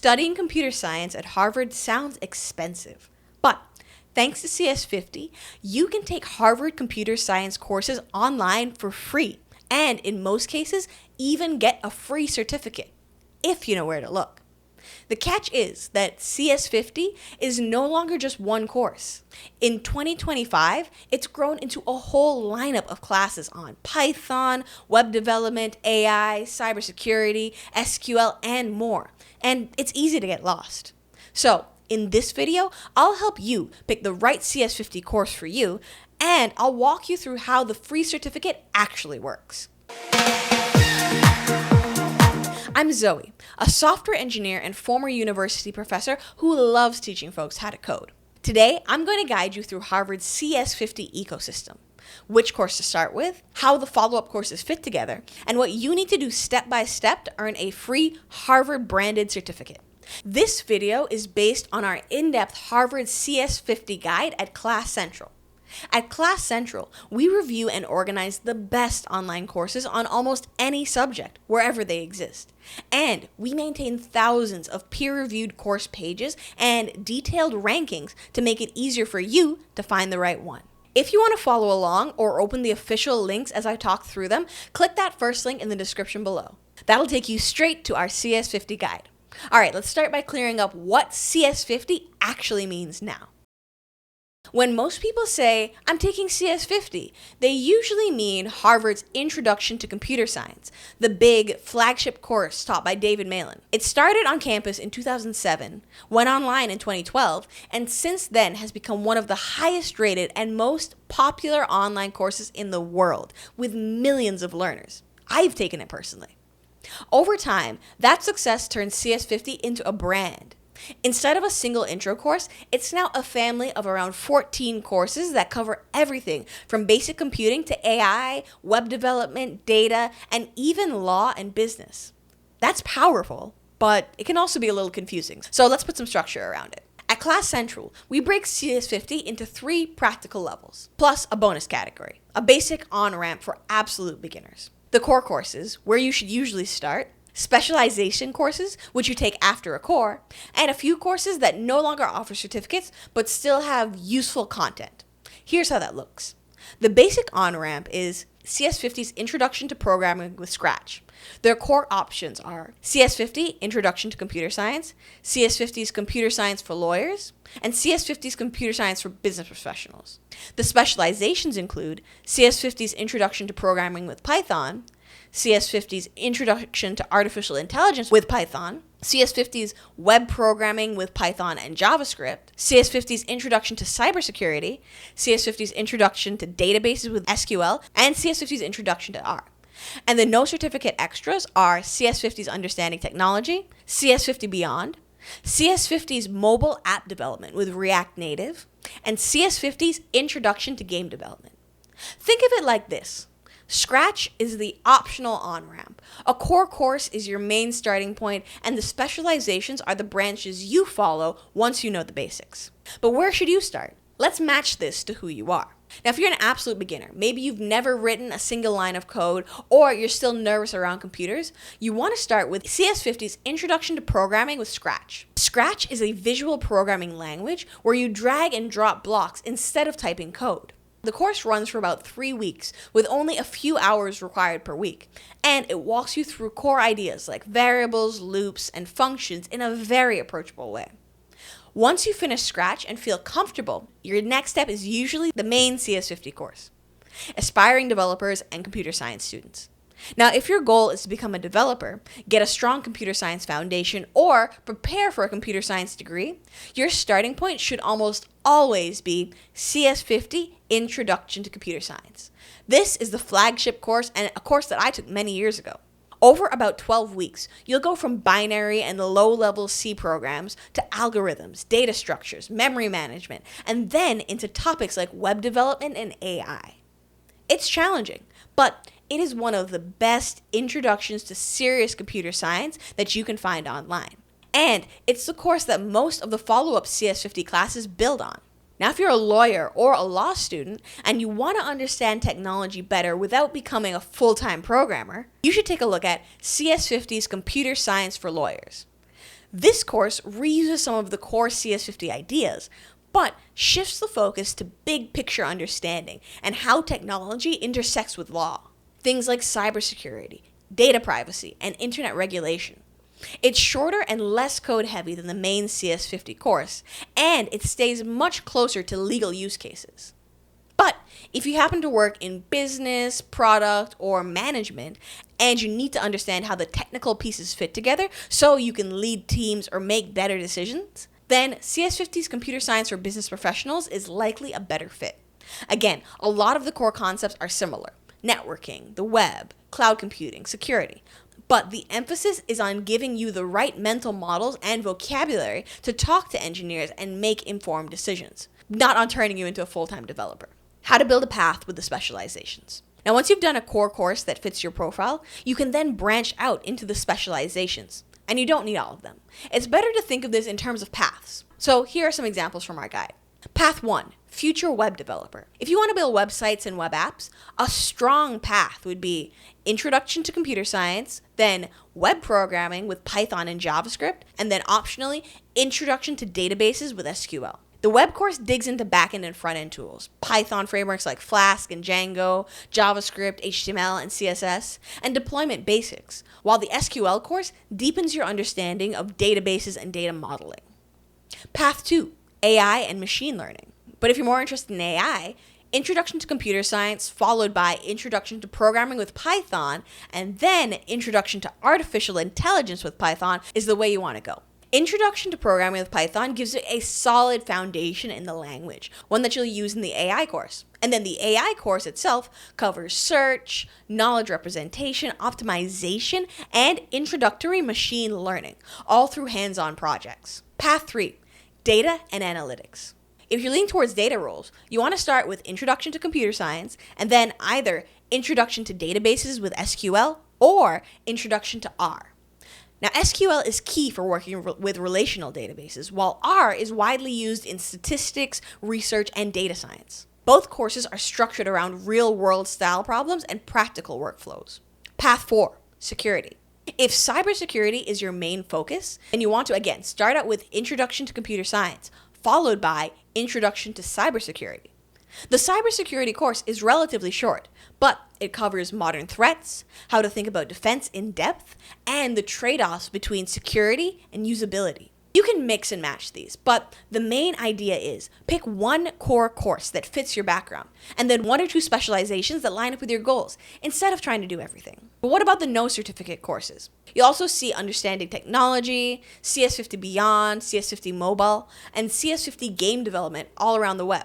Studying computer science at Harvard sounds expensive, but thanks to CS50, you can take Harvard computer science courses online for free, and in most cases, even get a free certificate, if you know where to look. The catch is that CS50 is no longer just one course. In 2025, it's grown into a whole lineup of classes on Python, web development, AI, cybersecurity, SQL, and more. And it's easy to get lost. So, in this video, I'll help you pick the right CS50 course for you, and I'll walk you through how the free certificate actually works. I'm Zoe, a software engineer and former university professor who loves teaching folks how to code. Today, I'm going to guide you through Harvard's CS50 ecosystem, which course to start with, how the follow-up courses fit together, and what you need to do step by step to earn a free Harvard-branded certificate. This video is based on our in-depth Harvard CS50 guide at Class Central. At Class Central, we review and organize the best online courses on almost any subject, wherever they exist. And we maintain thousands of peer-reviewed course pages and detailed rankings to make it easier for you to find the right one. If you want to follow along or open the official links as I talk through them, click that first link in the description below. That'll take you straight to our CS50 guide. All right, let's start by clearing up what CS50 actually means now. When most people say, I'm taking CS50, they usually mean Harvard's Introduction to Computer Science, the big flagship course taught by David Malan. It started on campus in 2007, went online in 2012, and since then has become one of the highest rated and most popular online courses in the world, with millions of learners. I've taken it personally. Over time, that success turned CS50 into a brand. Instead of a single intro course, it's now a family of around 14 courses that cover everything from basic computing to AI, web development, data, and even law and business. That's powerful, but it can also be a little confusing. So let's put some structure around it. At Class Central, we break CS50 into 3 practical levels, plus a bonus category, a basic on-ramp for absolute beginners. The core courses, where you should usually start, specialization courses, which you take after a core, and a few courses that no longer offer certificates but still have useful content. Here's how that looks. The basic on-ramp is CS50's Introduction to Programming with Scratch. Their core options are CS50 Introduction to Computer Science, CS50's Computer Science for Lawyers, and CS50's Computer Science for Business Professionals. The specializations include CS50's Introduction to Programming with Python, CS50's Introduction to Artificial Intelligence with Python, CS50's Web Programming with Python and JavaScript, CS50's Introduction to Cybersecurity, CS50's Introduction to Databases with SQL, and CS50's Introduction to R. And the no certificate extras are CS50's Understanding Technology, CS50 Beyond, CS50's Mobile App Development with React Native, and CS50's Introduction to Game Development. Think of it like this. Scratch is the optional on-ramp. A core course is your main starting point, and the specializations are the branches you follow once you know the basics. But where should you start? Let's match this to who you are. Now, if you're an absolute beginner, maybe you've never written a single line of code, or you're still nervous around computers, you want to start with CS50's Introduction to Programming with Scratch. Scratch is a visual programming language where you drag and drop blocks instead of typing code. The course runs for about 3 weeks, with only a few hours required per week, and it walks you through core ideas like variables, loops, and functions in a very approachable way. Once you finish Scratch and feel comfortable, your next step is usually the main CS50 course, aspiring developers and computer science students. Now, if your goal is to become a developer, get a strong computer science foundation, or prepare for a computer science degree, your starting point should almost always be CS50 Introduction to Computer Science. This is the flagship course and a course that I took many years ago. Over about 12 weeks, you'll go from binary and low-level C programs to algorithms, data structures, memory management, and then into topics like web development and AI. It's challenging, but it is one of the best introductions to serious computer science that you can find online. And it's the course that most of the follow-up CS50 classes build on. Now, if you're a lawyer or a law student and you want to understand technology better without becoming a full-time programmer, you should take a look at CS50's Computer Science for Lawyers. This course reuses some of the core CS50 ideas, but shifts the focus to big picture understanding and how technology intersects with law. Things like cybersecurity, data privacy, and internet regulation. It's shorter and less code heavy than the main CS50 course, and it stays much closer to legal use cases. But if you happen to work in business, product, or management, and you need to understand how the technical pieces fit together so you can lead teams or make better decisions, then CS50's Computer Science for Business Professionals is likely a better fit. Again, a lot of the core concepts are similar: networking, the web, cloud computing, security. But the emphasis is on giving you the right mental models and vocabulary to talk to engineers and make informed decisions, not on turning you into a full-time developer. How to build a path with the specializations. Now, once you've done a core course that fits your profile, you can then branch out into the specializations. And you don't need all of them. It's better to think of this in terms of paths. So here are some examples from our guide. Path 1, future web developer. If you want to build websites and web apps, a strong path would be introduction to computer science, then web programming with Python and JavaScript, and then optionally, introduction to databases with SQL. The web course digs into backend and front-end tools, Python frameworks like Flask and Django, JavaScript, HTML, and CSS, and deployment basics, while the SQL course deepens your understanding of databases and data modeling. Path 2, AI and machine learning. But if you're more interested in AI, introduction to computer science, followed by introduction to programming with Python, and then introduction to artificial intelligence with Python is the way you want to go. Introduction to programming with Python gives it a solid foundation in the language, one that you'll use in the AI course. And then the AI course itself covers search, knowledge representation, optimization, and introductory machine learning, all through hands-on projects. Path 3, data and analytics. If you're leaning towards data roles, you want to start with Introduction to Computer Science, and then either Introduction to Databases with SQL or Introduction to R. Now, SQL is key for working with relational databases, while R is widely used in statistics, research, and data science. Both courses are structured around real-world style problems and practical workflows. Path 4, security. If cybersecurity is your main focus, then you want to, again, start out with Introduction to Computer Science, followed by Introduction to Cybersecurity. The cybersecurity course is relatively short, but it covers modern threats, how to think about defense in depth, and the trade-offs between security and usability. You can mix and match these, but the main idea is pick one core course that fits your background, and then 1 or 2 specializations that line up with your goals, instead of trying to do everything. But what about the no certificate courses? You'll also see Understanding Technology, CS50 Beyond, CS50 Mobile, and CS50 Game Development all around the web.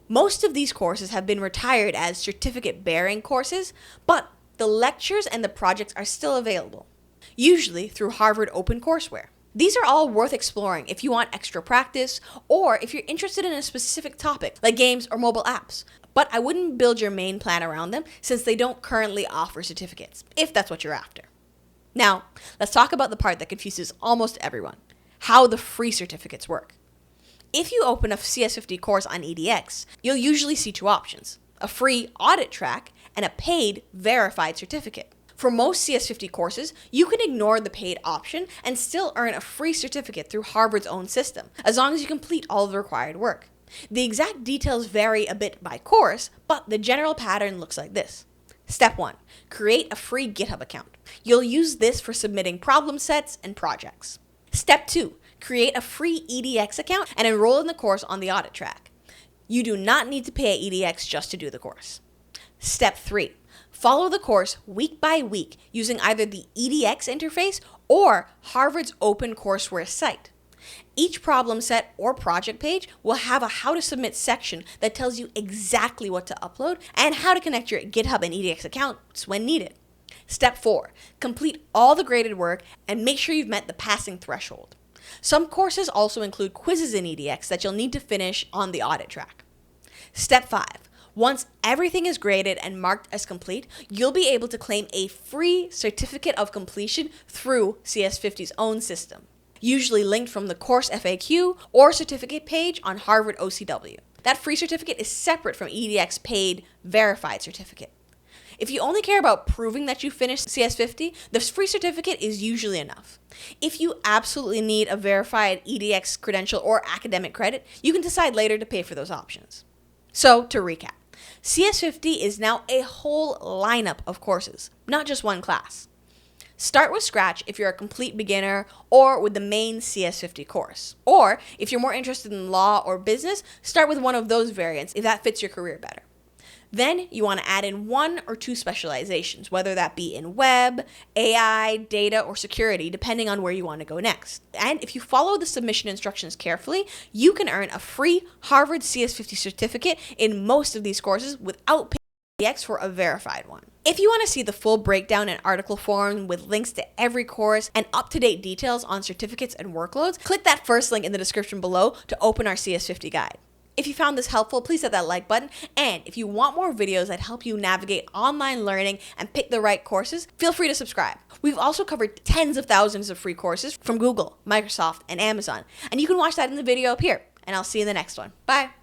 Most of these courses have been retired as certificate-bearing courses, but the lectures and the projects are still available, usually through Harvard OpenCourseWare. These are all worth exploring if you want extra practice or if you're interested in a specific topic, like games or mobile apps. But I wouldn't build your main plan around them since they don't currently offer certificates, if that's what you're after. Now, let's talk about the part that confuses almost everyone: how the free certificates work. If you open a CS50 course on EDX, you'll usually see 2 options: a free audit track and a paid verified certificate. For most CS50 courses, you can ignore the paid option and still earn a free certificate through Harvard's own system, as long as you complete all of the required work. The exact details vary a bit by course, but the general pattern looks like this. Step 1, create a free GitHub account. You'll use this for submitting problem sets and projects. Step 2, create a free EDX account and enroll in the course on the audit track. You do not need to pay EDX just to do the course. Step 3, follow the course week by week using either the EDX interface or Harvard's OpenCourseWare site. Each problem set or project page will have a how to submit section that tells you exactly what to upload and how to connect your GitHub and EDX accounts when needed. Step 4, complete all the graded work and make sure you've met the passing threshold. Some courses also include quizzes in EDX that you'll need to finish on the audit track. Step 5, once everything is graded and marked as complete, you'll be able to claim a free certificate of completion through CS50's own system, usually linked from the course FAQ or certificate page on Harvard OCW. That free certificate is separate from EDX paid verified certificate. If you only care about proving that you finished CS50, the free certificate is usually enough. If you absolutely need a verified EDX credential or academic credit, you can decide later to pay for those options. So, to recap, CS50 is now a whole lineup of courses, not just one class. Start with Scratch if you're a complete beginner or with the main CS50 course. Or if you're more interested in law or business, start with one of those variants if that fits your career better. Then you want to add in 1 or 2 specializations, whether that be in web, AI, data, or security, depending on where you want to go next. And if you follow the submission instructions carefully, you can earn a free Harvard CS50 certificate in most of these courses without paying EDX for a verified one. If you want to see the full breakdown and article form with links to every course and up-to-date details on certificates and workloads, click that first link in the description below to open our CS50 guide. If you found this helpful, please hit that like button. And if you want more videos that help you navigate online learning and pick the right courses, feel free to subscribe. We've also covered tens of thousands of free courses from Google, Microsoft, and Amazon. And you can watch that in the video up here. And I'll see you in the next one. Bye.